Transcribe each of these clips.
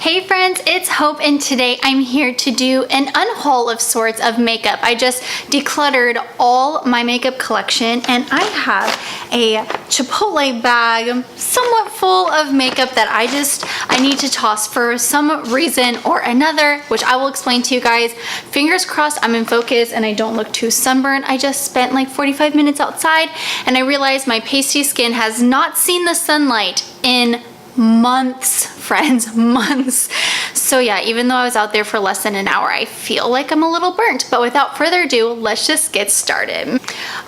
Hey friends, it's Hope and today I'm here to do an unhaul of sorts of makeup. I just decluttered all my makeup collection and I have a Chipotle bag somewhat full of makeup that I need to toss for some reason or another, which I will explain to you guys. Fingers crossed I'm in focus and I don't look too sunburned. I just spent like 45 minutes outside and I realized my pasty skin has not seen the sunlight in months, friends, months. So yeah, even though I was out there for less than an hour, I feel like I'm a little burnt. But without further ado, let's just get started.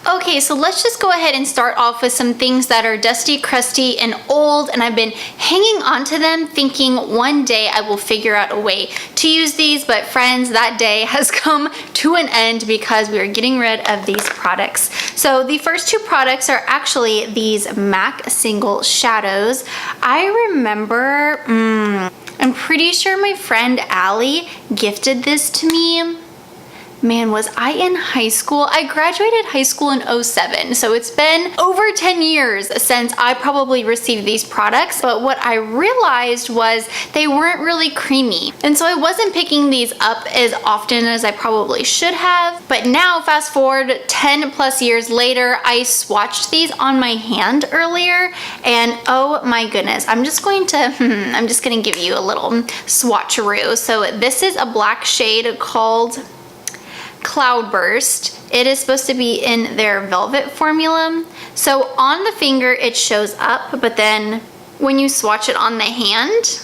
Okay, so let's just go ahead and start off with some things that are dusty, crusty, and old, and I've been hanging on to them thinking one day I will figure out a way to use these, but friends, that day has come to an end because we are getting rid of these products. So the first two products are actually these MAC single shadows. I remember, I'm pretty sure my friend Allie gifted this to me. Man, was I in high school? I graduated high school in 07, so it's been over 10 years since I probably received these products, but what I realized was they weren't really creamy, and so I wasn't picking these up as often as I probably should have. But now, fast forward 10 plus years later, I swatched these on my hand earlier, and oh my goodness, I'm just gonna give you a little swatcheroo. So this is a black shade called Cloudburst. It is supposed to be in their velvet formula. So on the finger it shows up, but then when you swatch it on the hand,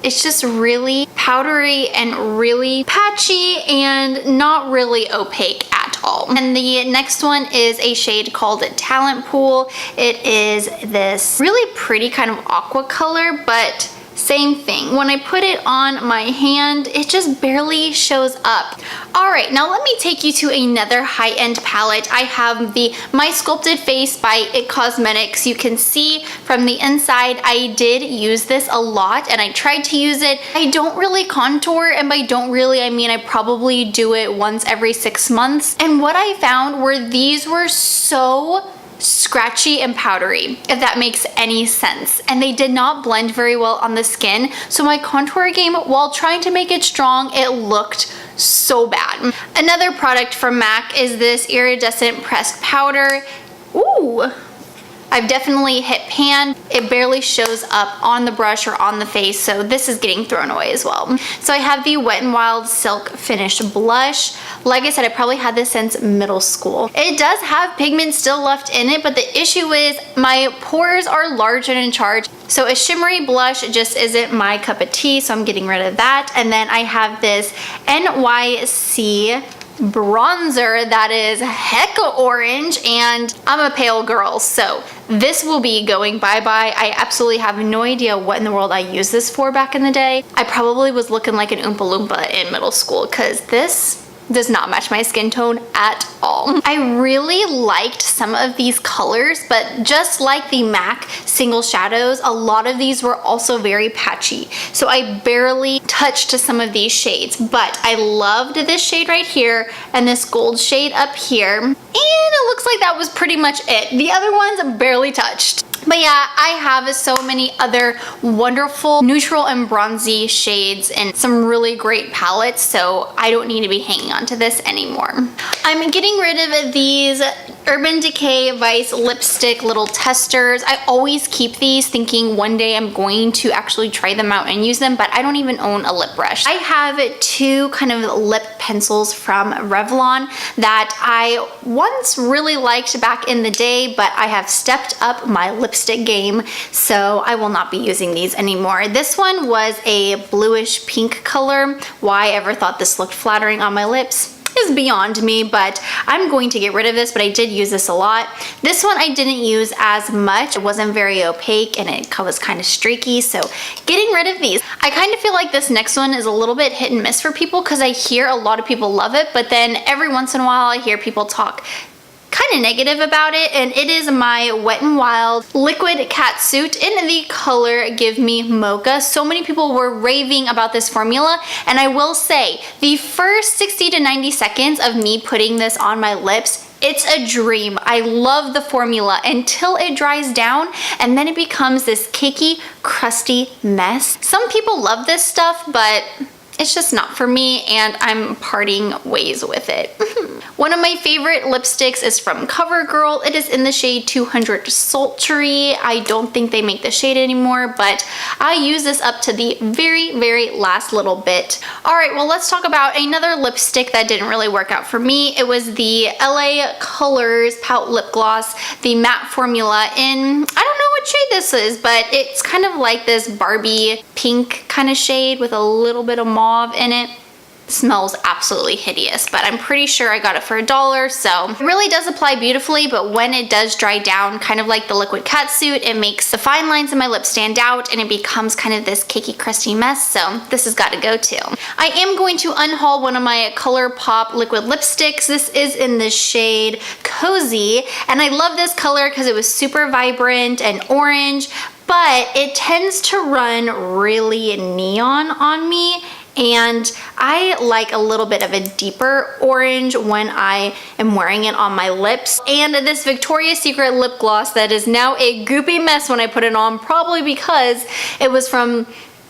it's just really powdery and really patchy and not really opaque at all. And the next one is a shade called Talent Pool. It is this really pretty kind of aqua color, but same thing. When I put it on my hand, it just barely shows up. All right, now let me take you to another high-end palette. I have the My Sculpted Face by IT Cosmetics. You can see from the inside, I did use this a lot and I tried to use it. I don't really contour, and by don't really, I mean I probably do it once every 6 months. And what I found were these were so scratchy and powdery, if that makes any sense, and they did not blend very well on the skin. So my contour game, while trying to make it strong, it looked so bad. Another product from MAC is this iridescent pressed powder. Ooh, I've definitely hit pan. It barely shows up on the brush or on the face, so this is getting thrown away as well. So I have the Wet n Wild Silk Finish Blush. Like I said, I probably had this since middle school. It does have pigment still left in it, but the issue is my pores are large and in charge. So a shimmery blush just isn't my cup of tea, so I'm getting rid of that. And then I have this NYC bronzer that is hecka orange, and I'm a pale girl, so this will be going bye-bye. I absolutely have no idea what in the world I used this for back in the day. I probably was looking like an Oompa Loompa in middle school because this does not match my skin tone at all. I really liked some of these colors, but just like the MAC single shadows, a lot of these were also very patchy. So I barely touched some of these shades, but I loved this shade right here and this gold shade up here. And it looks like that was pretty much it. The other ones I barely touched. But yeah, I have so many other wonderful neutral and bronzy shades and some really great palettes, so I don't need to be hanging on to this anymore. I'm getting rid of these Urban Decay Vice lipstick little testers. I always keep these thinking one day I'm going to actually try them out and use them, but I don't even own a lip brush. I have two kind of lip pencils from Revlon that I once really liked back in the day, but I have stepped up my lipstick game, so I will not be using these anymore. This one was a bluish pink color. Why I ever thought this looked flattering on my lips is beyond me, but I'm going to get rid of this, but I did use this a lot. This one I didn't use as much. It wasn't very opaque and it was kind of streaky, so getting rid of these. I kind of feel like this next one is a little bit hit and miss for people because I hear a lot of people love it, but then every once in a while I hear people talk kind of negative about it, and it is my Wet n Wild Liquid Catsuit in the color Give Me Mocha. So many people were raving about this formula, and I will say the first 60 to 90 seconds of me putting this on my lips, It's a dream. I love the formula until it dries down and then it becomes this cakey, crusty mess. Some people love this stuff, but it's just not for me, and I'm parting ways with it. One of my favorite lipsticks is from CoverGirl. It is in the shade 200 Sultry. I don't think they make the shade anymore, but I use this up to the very last little bit. All right, well, let's talk about another lipstick that didn't really work out for me. It was the LA Colors Pout Lip Gloss, the matte formula in, I don't know what shade this is, but it's kind of like this Barbie pink kind of shade with a little bit of mauve in it. Smells absolutely hideous, but I'm pretty sure I got it for $1, so it really does apply beautifully, but when it does dry down, kind of like the liquid catsuit, it makes the fine lines in my lips stand out and it becomes kind of this cakey, crusty mess, so this has got to go too. I am going to unhaul one of my ColourPop liquid lipsticks. This is in the shade Cozy, and I love this color because it was super vibrant and orange, but it tends to run really neon on me, and I like a little bit of a deeper orange when I am wearing it on my lips. And this Victoria's Secret lip gloss that is now a goopy mess when I put it on, probably because it was from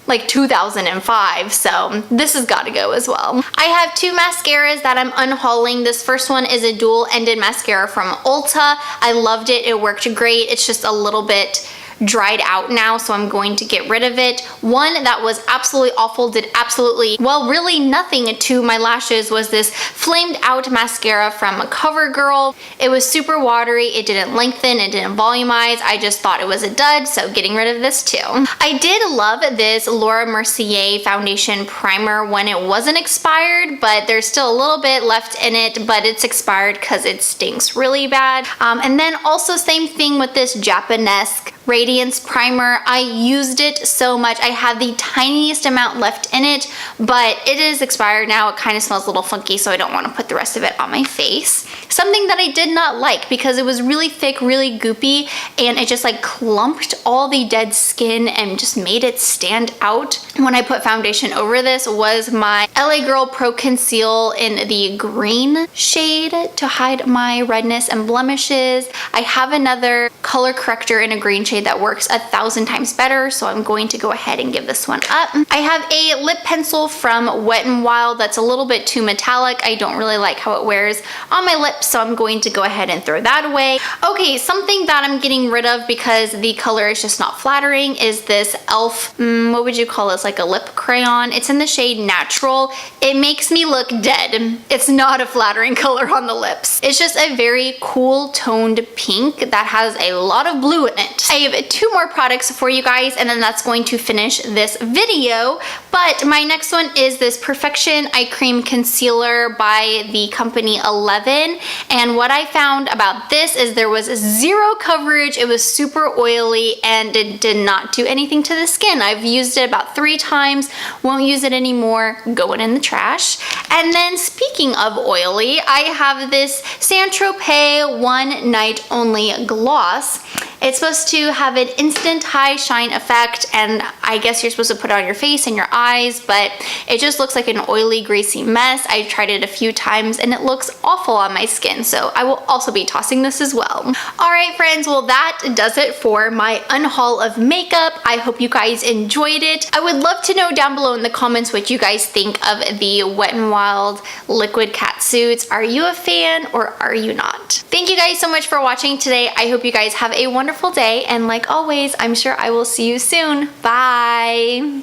like 2005, so this has got to go as well. I have two mascaras that I'm unhauling. This first one is a dual-ended mascara from Ulta. I loved it. It worked great. It's just a little bit dried out now, so I'm going to get rid of it. One that was absolutely awful, did absolutely, well, really nothing to my lashes, was this flamed out mascara from CoverGirl. It was super watery, it didn't lengthen, it didn't volumize. I just thought it was a dud, so getting rid of this too. I did love this Laura Mercier foundation primer when it wasn't expired, but there's still a little bit left in it, but it's expired because it stinks really bad. And then also same thing with this Japanesque Radiance primer. I used it so much. I have the tiniest amount left in it, but it is expired now. It kind of smells a little funky, so I don't want to put the rest of it on my face. Something that I did not like because it was really thick, really goopy, and it just like clumped all the dead skin and just made it stand out when I put foundation over this, was my LA Girl Pro Conceal in the green shade to hide my redness and blemishes. I have another color corrector in a green shade that works 1,000 times better, so I'm going to go ahead and give this one up. I have a lip pencil from Wet n Wild that's a little bit too metallic. I don't really like how it wears on my lips, so I'm going to go ahead and throw that away. Okay, something that I'm getting rid of because the color is just not flattering is this e.l.f. What would you call this? Like a lip crayon. It's in the shade Natural. It makes me look dead. It's not a flattering color on the lips. It's just a very cool toned pink that has a lot of blue in it. I have two more products for you guys, and then that's going to finish this video. But my next one is this Perfection Eye Cream Concealer by the company 11. And what I found about this is there was zero coverage. It was super oily and it did not do anything to the skin. I've used it about 3 times, won't use it anymore, going in the trash. And then speaking of oily, I have this Saint-Tropez One Night Only Gloss. It's supposed to have an instant high shine effect, and I guess you're supposed to put it on your face and your eyes, but it just looks like an oily, greasy mess. I tried it a few times and it looks awful on my skin, so I will also be tossing this as well. All right, friends, well, that does it for my unhaul of makeup. I hope you guys enjoyed it. I would love to know down below in the comments what you guys think of the Wet n Wild liquid catsuits. Are you a fan or are you not? Thank you guys so much for watching today. I hope you guys have a wonderful day, and like always, I'm sure I will see you soon. Bye!